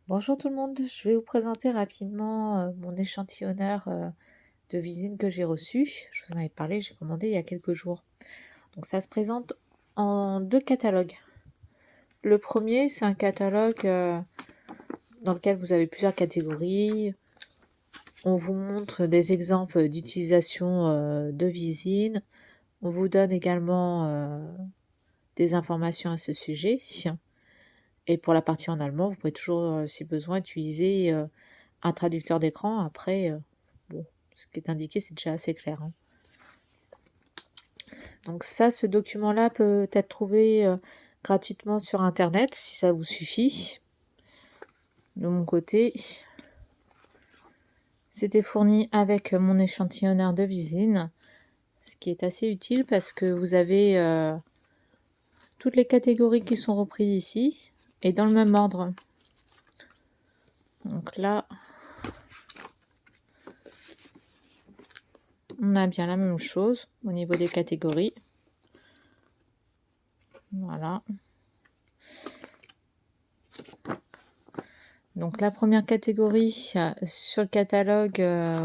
Bonjour tout le monde, je vais vous présenter rapidement mon échantillonneur de visine que j'ai reçu. Je vous en avais parlé, j'ai commandé il y a quelques jours. Donc ça se présente en deux catalogues. Le premier, c'est un catalogue dans lequel vous avez plusieurs catégories. On vous montre des exemples d'utilisation de visine. On vous donne également des informations à ce sujet. Et pour la partie en allemand, vous pouvez toujours, si besoin, utiliser un traducteur d'écran. Après, bon, ce qui est indiqué, c'est déjà assez clair, hein. Donc ça, ce document-là peut être trouvé gratuitement sur Internet, si ça vous suffit. De mon côté, c'était fourni avec mon échantillonneur de visine, ce qui est assez utile parce que vous avez toutes les catégories qui sont reprises ici et dans le même ordre. Donc là, on a bien la même chose au niveau des catégories. Voilà. Donc la première catégorie, sur le catalogue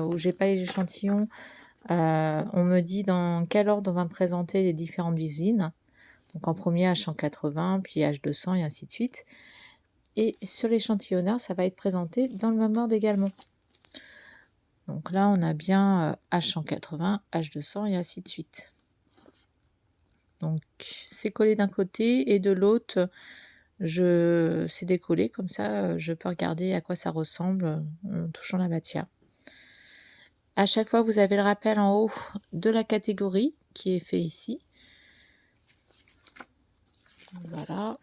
où j'ai pas les échantillons, on me dit dans quel ordre on va me présenter les différentes visines. Donc en premier H180, puis H200 et ainsi de suite. Et sur l'échantillonneur, ça va être présenté dans le même ordre également. Donc là, on a bien H180, H200 et ainsi de suite. Donc c'est collé d'un côté et de l'autre, c'est décollé. Comme ça, je peux regarder à quoi ça ressemble en touchant la matière. À chaque fois, vous avez le rappel en haut de la catégorie qui est fait ici. Voilà.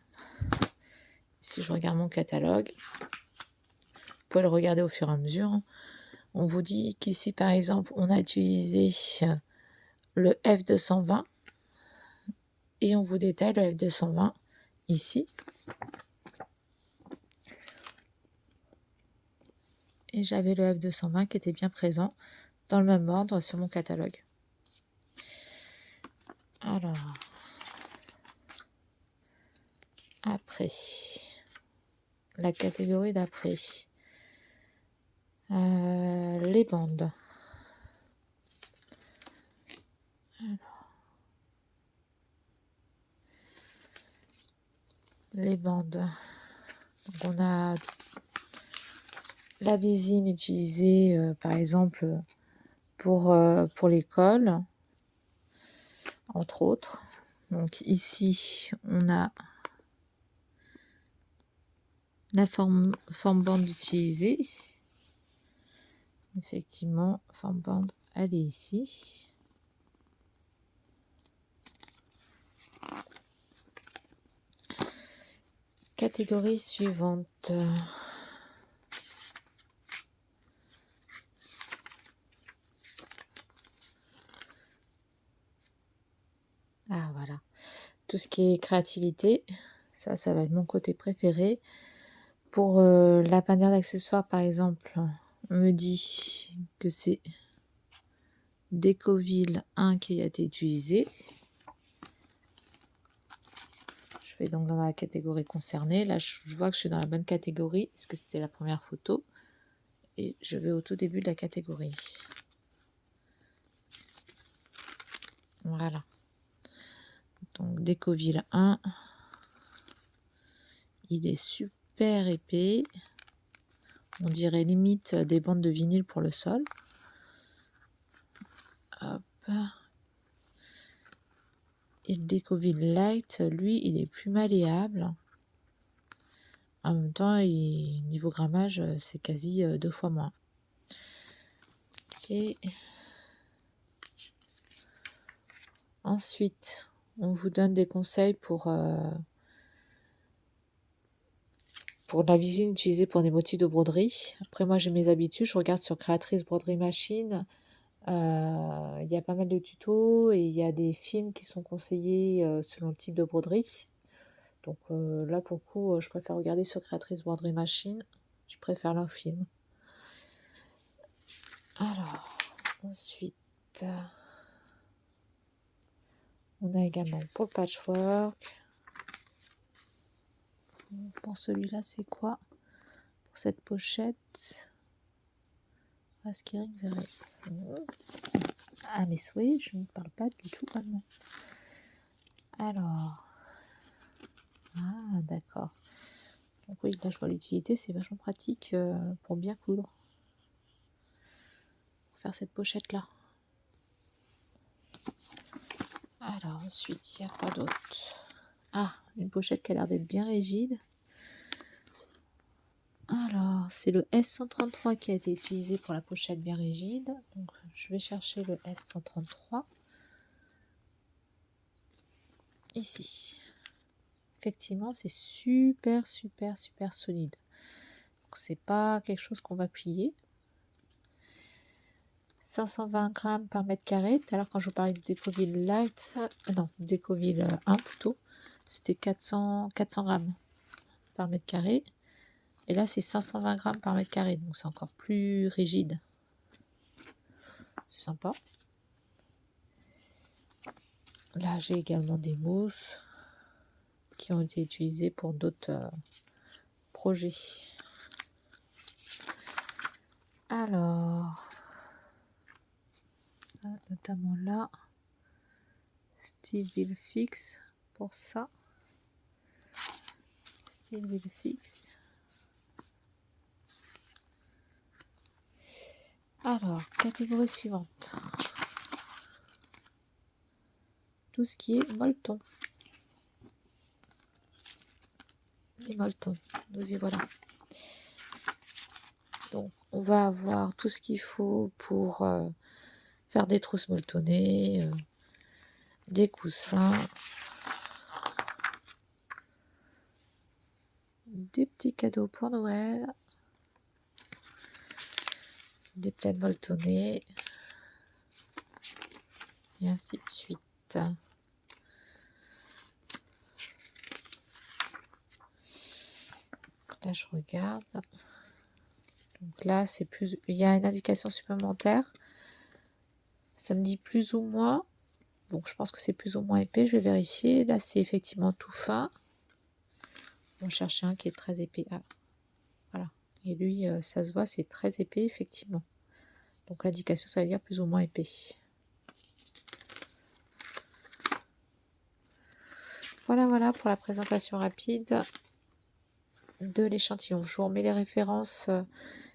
Si je regarde mon catalogue, vous pouvez le regarder au fur et à mesure. On vous dit qu'ici, par exemple, on a utilisé le F220 et on vous détaille le F220 ici. Et j'avais le F220 qui était bien présent dans le même ordre sur mon catalogue. Alors, après, la catégorie d'après, les bandes. Alors, les bandes. Donc on a la visine utilisée par exemple pour l'école, entre autres. Donc ici, on a la forme bande utilisée. Effectivement, forme bande, elle est ici. Catégorie suivante. Ah voilà. Tout ce qui est créativité, ça va être mon côté préféré. Pour la panière d'accessoires, par exemple, on me dit que c'est Décoville 1 qui a été utilisé. Je vais donc dans la catégorie concernée. Là, je vois que je suis dans la bonne catégorie, parce que c'était la première photo. Et je vais au tout début de la catégorie. Voilà. Donc, Décoville 1. Il est super épais. On dirait limite des bandes de vinyle pour le sol. Hop. Et le Décoville Light, lui, il est plus malléable. En même temps, niveau grammage, c'est quasi 2 fois moins. Ok. Ensuite, on vous donne des conseils pour la visine utilisée pour des motifs de broderie. Après, moi, j'ai mes habitudes. Je regarde sur Créatrice Broderie Machine. Il y a pas mal de tutos et il y a des films qui sont conseillés selon le type de broderie. Donc là, pour le coup, je préfère regarder sur Créatrice Broderie Machine. Je préfère leur film. Alors, ensuite, on a également pour le patchwork. Pour celui-là, c'est quoi? pour cette pochette. Askiring Verre. À mes souhaits, je ne parle pas du tout allemand. Alors. Ah, d'accord. Donc oui, là je vois l'utilité, c'est vachement pratique pour bien coudre. Pour faire cette pochette là. Alors ensuite, il y a quoi d'autre? Ah, une pochette qui a l'air d'être bien rigide. Alors, c'est le S133 qui a été utilisé pour la pochette bien rigide. Donc, je vais chercher le S133. Ici. Effectivement, c'est super, super, super solide. Donc, c'est pas quelque chose qu'on va plier. 520 grammes par mètre carré. Tout à l'heure, quand je vous parlais de Decovil Light, non, Decovil 1 plutôt, c'était 400 grammes par mètre carré. Et là, c'est 520 grammes par mètre carré, donc c'est encore plus rigide. C'est sympa. Là, j'ai également des mousses qui ont été utilisées pour d'autres projets. Alors, notamment là, Style Villefix pour ça. Style Villefix. Alors, catégorie suivante. Tout ce qui est molleton. Les molletons, nous y voilà. Donc, on va avoir tout ce qu'il faut pour faire des trousses molletonnées, des coussins, des petits cadeaux pour Noël, des plaines molletonnées, et ainsi de suite. Là, je regarde. Donc là, c'est plus. Il y a une indication supplémentaire. Ça me dit plus ou moins. Donc je pense que c'est plus ou moins épais. Je vais vérifier. Là, c'est effectivement tout fin. On va chercher un qui est très épais. Ah, voilà. Et lui, ça se voit, c'est très épais, effectivement. Donc l'indication, ça veut dire plus ou moins épais. Voilà, voilà pour la présentation rapide de l'échantillon. Je vous remets les références.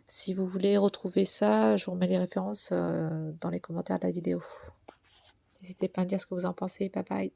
Si vous voulez retrouver ça, je vous remets les références dans les commentaires de la vidéo. N'hésitez pas à me dire ce que vous en pensez. Bye bye.